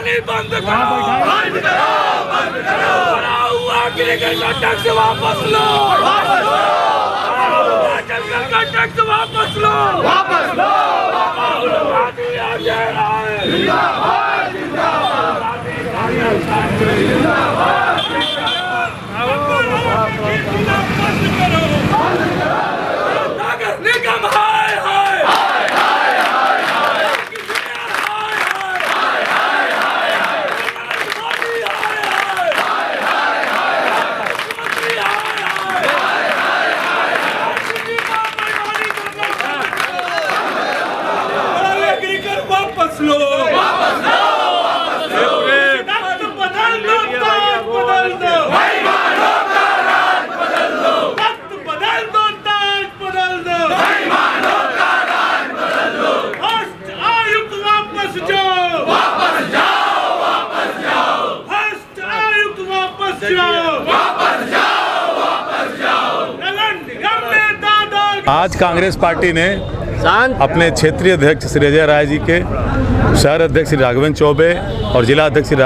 खाली बंद करो, बंद करो, बंद करो। बना हुआ एग्रीकल्चर टैक्स वापस लो, वापस लो। एग्रीकल्चर टैक्स वापस लो, वापस लो। जिंदाबाद, जिंदाबाद, जिंदाबाद। नगर निगम हाय हाय हाय हाय हाय हाय वापस लो, वापस लो, वापस लो। बदल दो, बदल दो, बेईमानों का राज बदल दो। बदल दो, ताज बदल दो, बेईमानों का राज बदल दो। भ्रष्ट आयुक्त वापस जाओ, वापस जाओ, वापस जाओ। भ्रष्ट आयुक्त वापस जाओ, वापस जाओ, वापस जाओ। नगर निगम में दादा। आज कांग्रेस पार्टी ने अपने क्षेत्रीय अध्यक्ष श्री अजय राय जी के, शहर अध्यक्ष श्री राघवेंद्र चौबे और जिला अध्यक्ष श्री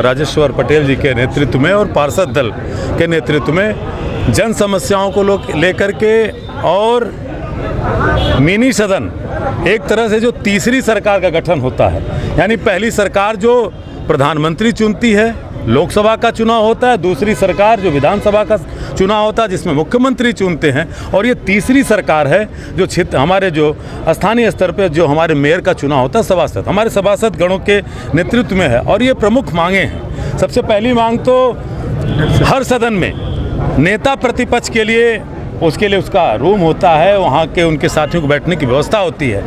राजेश्वर पटेल जी के नेतृत्व में और पार्षद दल के नेतृत्व में जन समस्याओं को लेकर के और मिनी सदन, एक तरह से जो तीसरी सरकार का गठन होता है, यानी पहली सरकार जो प्रधानमंत्री चुनती है, लोकसभा का चुनाव होता है, दूसरी सरकार जो विधानसभा का चुनाव होता है जिसमें मुख्यमंत्री चुनते हैं, और ये तीसरी सरकार है जो क्षेत्र हमारे जो स्थानीय स्तर पे जो हमारे मेयर का चुनाव होता है, सभासद हमारे सभासद गणों के नेतृत्व में है। और ये प्रमुख मांगे हैं। सबसे पहली मांग तो हर सदन में नेता प्रतिपक्ष के लिए उसका रूम होता है, वहाँ के उनके साथियों को बैठने की व्यवस्था होती है।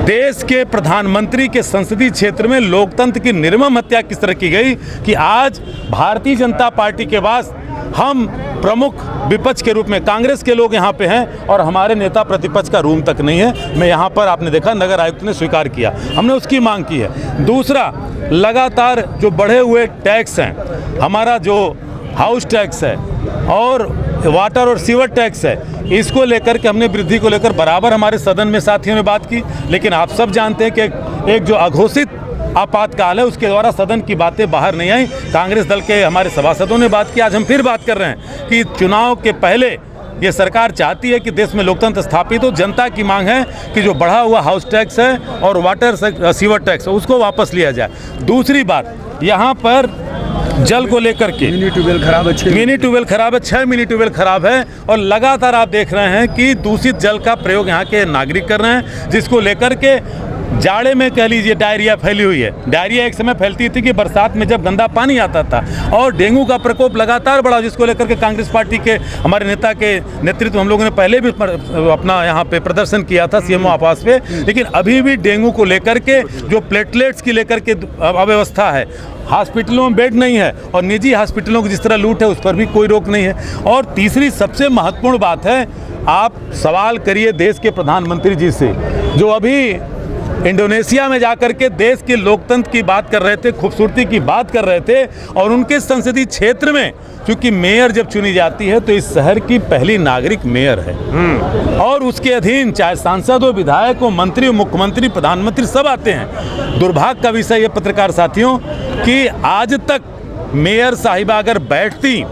देश के प्रधानमंत्री के संसदीय क्षेत्र में लोकतंत्र की निर्मम हत्या किस तरह की गई कि आज भारतीय जनता पार्टी के पास हम प्रमुख विपक्ष के रूप में कांग्रेस के लोग यहाँ पे हैं और हमारे नेता प्रतिपक्ष का रूम तक नहीं है। मैं यहाँ पर आपने देखा नगर आयुक्त ने स्वीकार किया, हमने उसकी मांग की है। दूसरा, लगातार जो बढ़े हुए टैक्स हैं, हमारा जो हाउस टैक्स है और वाटर और सीवर टैक्स है, इसको लेकर के हमने वृद्धि को लेकर बराबर हमारे सदन में साथियों ने बात की, लेकिन आप सब जानते हैं कि एक जो अघोषित आपातकाल है उसके द्वारा सदन की बातें बाहर नहीं आई। कांग्रेस दल के हमारे सभासदों ने बात की, आज हम फिर बात कर रहे हैं कि चुनाव के पहले ये सरकार चाहती है कि देश में लोकतंत्र स्थापित हो। जनता की मांग है कि जो बढ़ा हुआ हाउस टैक्स है और वाटर सीवर टैक्स है उसको वापस लिया जाए। दूसरी बात, यहाँ पर जल को लेकर के मिनी ट्यूबवेल खराब है, 6 मिनी ट्यूबवेल खराब है, 6 मिनी ट्यूबवेल खराब है और लगातार आप देख रहे हैं कि दूषित जल का प्रयोग यहाँ के नागरिक कर रहे हैं, जिसको लेकर के जाड़े में कह लीजिए डायरिया फैली हुई है। डायरिया एक समय फैलती थी कि बरसात में जब गंदा पानी आता था, और डेंगू का प्रकोप लगातार बढ़ा, जिसको लेकर के कांग्रेस पार्टी के हमारे नेता के नेतृत्व हम लोगों ने पहले भी अपना यहाँ पे प्रदर्शन किया था सीएमओ आवास पे। लेकिन अभी भी डेंगू को लेकर के जो प्लेटलेट्स की लेकर के अव्यवस्था है, हॉस्पिटलों में बेड नहीं है और निजी हॉस्पिटलों की जिस तरह लूट है उस पर भी कोई रोक नहीं है। और तीसरी सबसे महत्वपूर्ण बात है, आप सवाल करिए देश के प्रधानमंत्री जी से, जो अभी इंडोनेशिया में जाकर के देश के लोकतंत्र की बात कर रहे थे, खूबसूरती की बात कर रहे थे, और उनके संसदीय क्षेत्र में क्योंकि मेयर जब चुनी जाती है तो इस शहर की पहली नागरिक मेयर है और उसके अधीन चाहे सांसद हो, विधायक हो, मंत्री हो, मुख्यमंत्री, प्रधानमंत्री सब आते हैं। दुर्भाग्य का विषय ये पत्रकार साथियों कि आज तक मेयर साहिबा अगर बैठती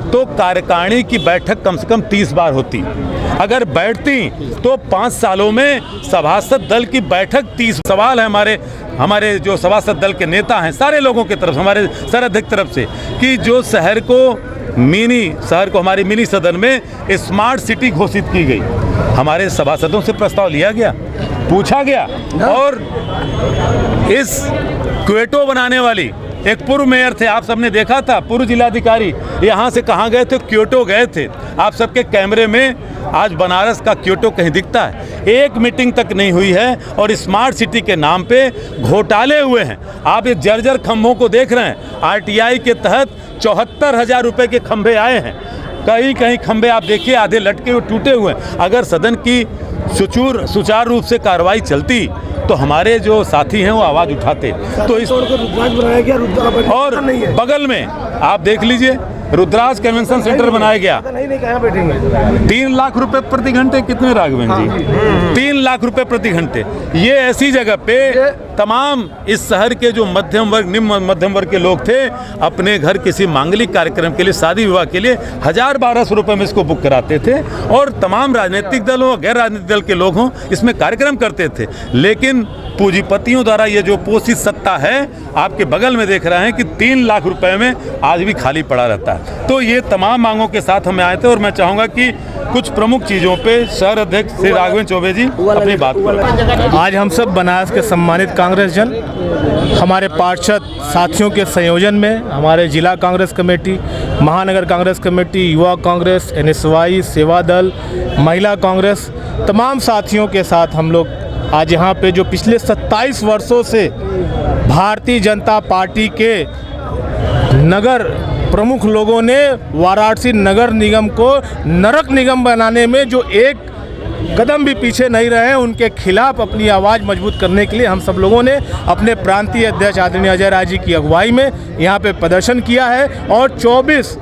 तो कार्यकारिणी की बैठक कम से कम 30 बार होती, अगर बैठती तो 5 सालों में सभासद दल की बैठक 30। सवाल है हमारे जो सभासद दल के नेता हैं सारे लोगों की तरफ, हमारे शहर अध्यक्ष तरफ से, कि जो शहर को हमारे मिनी सदन में स्मार्ट सिटी घोषित की गई, हमारे सभासदों से प्रस्ताव लिया गया, पूछा गया, और इस क्वेटो बनाने वाली एक पूर्व मेयर थे, आप सबने देखा था, पूर्व जिलाधिकारी यहाँ से कहाँ गए थे, क्योटो गए थे। आप सबके कैमरे में आज बनारस का क्योटो कहीं दिखता है? एक मीटिंग तक नहीं हुई है और स्मार्ट सिटी के नाम पे घोटाले हुए हैं। आप ये जर्जर खंभों को देख रहे हैं, आरटीआई के तहत 74,000 रुपये के खंभे आए हैं। कहीं खंभे आप देखिए आधे लटके हुए टूटे हुए हैं। अगर सदन की सुचारू रूप से कार्रवाई चलती तो हमारे जो साथी हैं वो आवाज़ उठाते। तो इस और बगल में आप देख लीजिए रुद्राज कन्वेंशन सेंटर बनाया गया, 3 लाख रुपए प्रति घंटे। कितने राघवेंद्र जी? 3 लाख रुपए प्रति घंटे। ये ऐसी जगह पे तमाम इस शहर के जो मध्यम वर्ग, निम्न मध्यम वर्ग के लोग थे, अपने घर किसी मांगलिक कार्यक्रम के लिए, शादी विवाह के लिए 1000-1200 रुपये में इसको बुक कराते थे। और तमाम राजनीतिक दल हो, गैर राजनीतिक दल के लोग हों, इसमें कार्यक्रम करते थे। लेकिन पूंजीपतियों द्वारा ये जो पोषित सत्ता है, आपके बगल में देख रहे हैं कि 3 लाख रुपए में आज भी खाली पड़ा रहता है। तो ये तमाम मांगों के साथ हम आए थे और मैं चाहूँगा कि कुछ प्रमुख चीज़ों पे शहर अध्यक्ष श्री राघवेंद्र चौबे जी अपनी बात करें। आज हम सब बनारस के सम्मानित कांग्रेस जन, हमारे पार्षद साथियों के संयोजन में, हमारे जिला कांग्रेस कमेटी, महानगर कांग्रेस कमेटी, युवा कांग्रेस, NSY, सेवा दल, महिला कांग्रेस, तमाम साथियों के साथ हम लोग आज यहाँ पे जो पिछले 27 वर्षों से भारतीय जनता पार्टी के नगर प्रमुख लोगों ने वाराणसी नगर निगम को नरक निगम बनाने में जो एक कदम भी पीछे नहीं रहे, उनके खिलाफ अपनी आवाज़ मजबूत करने के लिए हम सब लोगों ने अपने प्रांतीय अध्यक्ष आदरणीय अजय राय जी की अगुवाई में यहाँ पे प्रदर्शन किया है और 24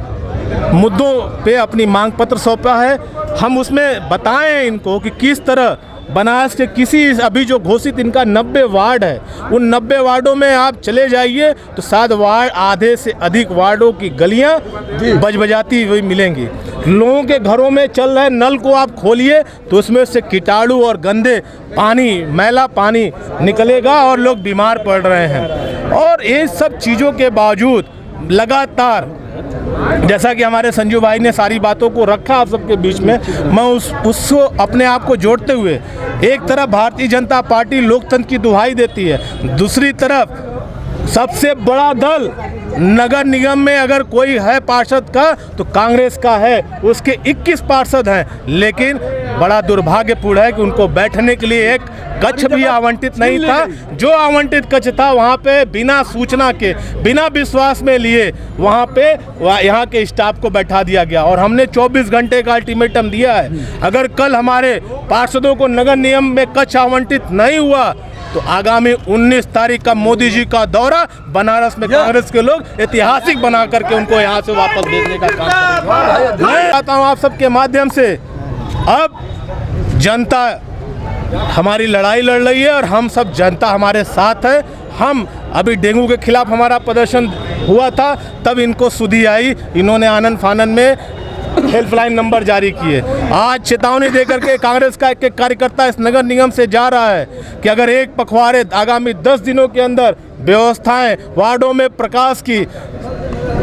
मुद्दों पे अपनी मांग पत्र सौंपा है। हम उसमें बताएं इनको कि किस तरह बनारस के किसी अभी जो घोषित इनका 90 वार्ड है, उन 90 वार्डों में आप चले जाइए तो 7 वार्ड, आधे से अधिक वार्डों की गलियां बजबजाती हुई मिलेंगी। लोगों के घरों में चल रहे नल को आप खोलिए तो उसमें से कीटाणु और गंदे पानी, मैला पानी निकलेगा और लोग बीमार पड़ रहे हैं। और ये सब चीज़ों के बावजूद लगातार, जैसा कि हमारे संजू भाई ने सारी बातों को रखा आप सबके बीच में, मैं उसको अपने आप को जोड़ते हुए, एक तरफ भारतीय जनता पार्टी लोकतंत्र की दुहाई देती है, दूसरी तरफ सबसे बड़ा दल नगर निगम में अगर कोई है पार्षद का तो कांग्रेस का है, उसके 21 पार्षद हैं। लेकिन बड़ा दुर्भाग्यपूर्ण है कि उनको बैठने के लिए एक कक्ष भी आवंटित नहीं था। जो आवंटित कक्ष था वहाँ पे बिना सूचना के, बिना विश्वास में लिए वहाँ पे यहाँ के स्टाफ को बैठा दिया गया। और हमने 24 घंटे का अल्टीमेटम दिया है, अगर कल हमारे पार्षदों को नगर निगम में कक्ष आवंटित नहीं हुआ तो आगामी 19 तारीख का मोदी जी का दौरा बनारस में कांग्रेस के लोग ऐतिहासिक बना करके उनको यहाँ से वापस भेजने का काम करेंगे। मैं चाहता हूँ आप सबके माध्यम से, अब जनता हमारी लड़ाई लड़ रही है और हम सब जनता हमारे साथ है। हम अभी डेंगू के खिलाफ हमारा प्रदर्शन हुआ था, तब इनको सुधी आई, इन्होंने आनन फानन में हेल्पलाइन नंबर जारी किए। आज चेतावनी देकर के कांग्रेस का एक कार्यकर्ता इस नगर निगम से जा रहा है कि अगर एक पखवाड़े आगामी 10 दिनों के अंदर व्यवस्थाएं वार्डों में प्रकाश की,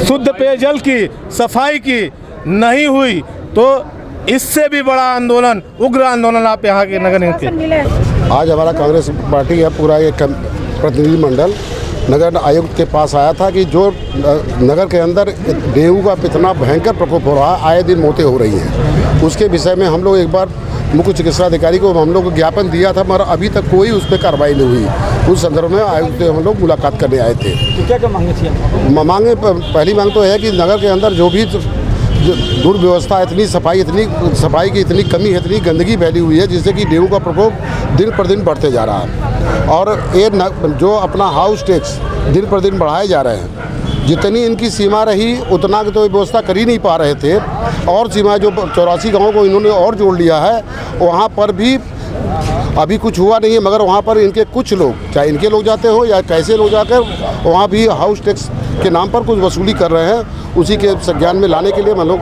शुद्ध पेयजल की, सफाई की नहीं हुई तो इससे भी बड़ा आंदोलन, उग्र आंदोलन आप यहाँ के नगर निगम के। आज हमारा कांग्रेस पार्टी का पूरा एक प्रतिनिधिमंडल नगर आयुक्त के पास आया था कि जो नगर के अंदर डेंगू का इतना भयंकर प्रकोप हो रहा है, आए दिन मौतें हो रही हैं, उसके विषय में हम लोग एक बार मुख्य चिकित्सा अधिकारी को हम लोग ज्ञापन दिया था, मगर अभी तक कोई उस पर कार्रवाई नहीं हुई। उस संदर्भ में आयुक्त से हम लोग मुलाकात करने आए थे। तो क्या क्या मांगे थी? मांगे, पहली मांग तो है कि नगर के अंदर जो भी दुर्व्यवस्था, इतनी सफाई की इतनी कमी है, इतनी गंदगी फैली हुई है, जिससे कि डेंगू का प्रकोप दिन पर दिन बढ़ते जा रहा है। और ये जो अपना हाउस टैक्स दिन पर दिन बढ़ाए जा रहे हैं, जितनी इनकी सीमा रही उतना तो व्यवस्था कर ही नहीं पा रहे थे। और सीमा जो 84 गाँव को इन्होंने और जोड़ लिया है, वहाँ पर भी अभी कुछ हुआ नहीं है, मगर वहाँ पर इनके कुछ लोग, चाहे इनके लोग जाते हो या कैसे लोग जाकर वहाँ भी हाउस टैक्स के नाम पर कुछ वसूली कर रहे हैं। उसी के संज्ञान में लाने के लिए हम लोग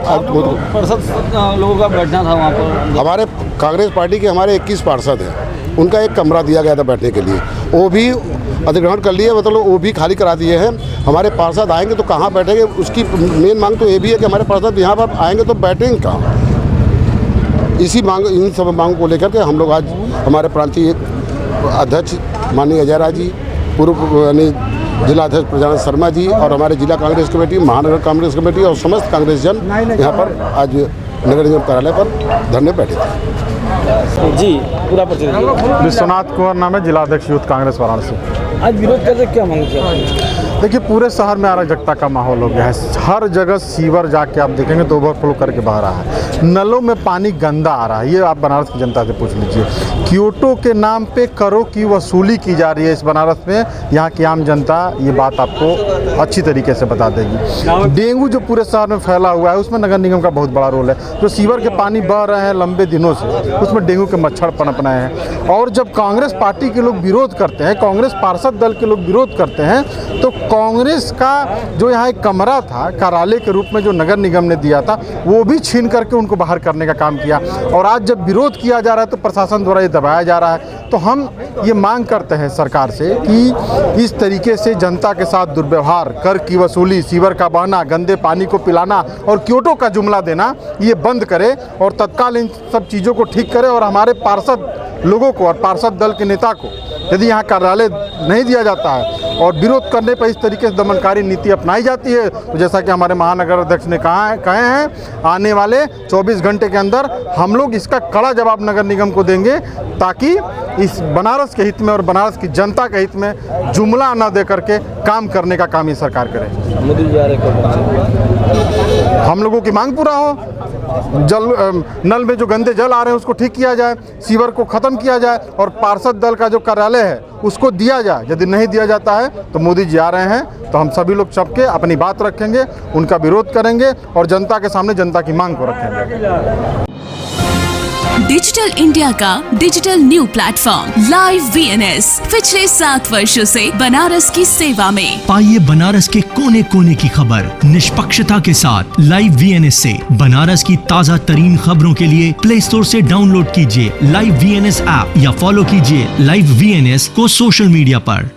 लोगों का बैठना था वहाँ पर। हमारे कांग्रेस पार्टी के हमारे 21 पार्षद हैं, उनका एक कमरा दिया गया था बैठने के लिए, वो भी अधिग्रहण कर लिए, मतलब वो भी खाली करा दिए हैं। हमारे पार्षद आएंगे तो कहाँ बैठेंगे, उसकी मेन मांग तो ये भी है कि हमारे पार्षद यहाँ पर आएंगे तो बैठेंगे कहाँ। इसी मांग, इन सब मांग को लेकर के हम लोग आज हमारे प्रांतीय अध्यक्ष माननीय अजय राय जी, पूर्व यानी जिला अध्यक्ष प्रजानंद शर्मा जी और हमारे जिला कांग्रेस कमेटी, महानगर कांग्रेस कमेटी और समस्त कांग्रेस जन यहाँ पर आज नगर निगम कार्यालय पर धरने बैठे थे। जी, पूरा परिचय। विश्वनाथ कुंवर नाम है, जिला अध्यक्ष यूथ कांग्रेस वाराणसी। आज विरोध करते क्या मांग किया? देखिए पूरे शहर में अराजकता का माहौल हो गया है। हर जगह सीवर जाके आप देखेंगे तो ओवरफ्लो करके बह रहा है, नलों में पानी गंदा आ रहा है। ये आप बनारस की जनता से पूछ लीजिए। क्योटो के नाम पे करों की वसूली की जा रही है इस बनारस में, यहाँ की आम जनता ये बात आपको अच्छी तरीके से बता देगी। डेंगू जो पूरे शहर में फैला हुआ है उसमें नगर निगम का बहुत बड़ा रोल है। जो सीवर के पानी बह रहे हैं लंबे दिनों से, उसमें डेंगू के मच्छर पनप रहे हैं। और जब कांग्रेस पार्टी के लोग विरोध करते हैं, कांग्रेस पार्षद दल के लोग विरोध करते हैं, तो कांग्रेस का जो यहाँ एक कमरा था कार्यालय के रूप में जो नगर निगम ने दिया था, वो भी छीन करके उनको बाहर करने का काम किया। और आज जब विरोध किया जा रहा है तो प्रशासन द्वारा ये दबाया जा रहा है। तो हम ये मांग करते हैं सरकार से कि इस तरीके से जनता के साथ दुर्व्यवहार, कर की वसूली, सीवर का बहना, गंदे पानी को पिलाना और क्योटो का जुमला देना, ये बंद करे और तत्काल इन सब चीज़ों को ठीक करे। और हमारे पार्षद लोगों को और पार्षद दल के नेता को यदि यहाँ कार्यालय नहीं दिया जाता है और विरोध करने पर इस तरीके से दमनकारी नीति अपनाई जाती है, तो जैसा कि हमारे महानगर अध्यक्ष ने कहे हैं, आने वाले 24 घंटे के अंदर हम लोग इसका कड़ा जवाब नगर निगम को देंगे, ताकि इस बनारस के हित में और बनारस की जनता के हित में जुमला न दे करके काम करने का काम ये सरकार करे। हम लोगों की मांग पूरा हो, नल में जो गंदे जल आ रहे हैं उसको ठीक किया जाए, सीवर को ख़त्म किया जाए और पार्षद दल का जो कार्यालय है उसको दिया जाए। यदि नहीं दिया जाता है तो मोदी जी आ रहे हैं, तो हम सभी लोग सबके अपनी बात रखेंगे, उनका विरोध करेंगे और जनता के सामने जनता की मांग को रखेंगे। डिजिटल इंडिया का digital new platform live VNS पिछले 7 वर्षों से बनारस की सेवा में। पाइए बनारस के कोने कोने की खबर निष्पक्षता के साथ। लाइव VNS से बनारस की ताज़ा तरीन खबरों के लिए प्ले स्टोर से डाउनलोड कीजिए लाइव VNS ऐप या फॉलो कीजिए लाइव VNS को सोशल मीडिया पर।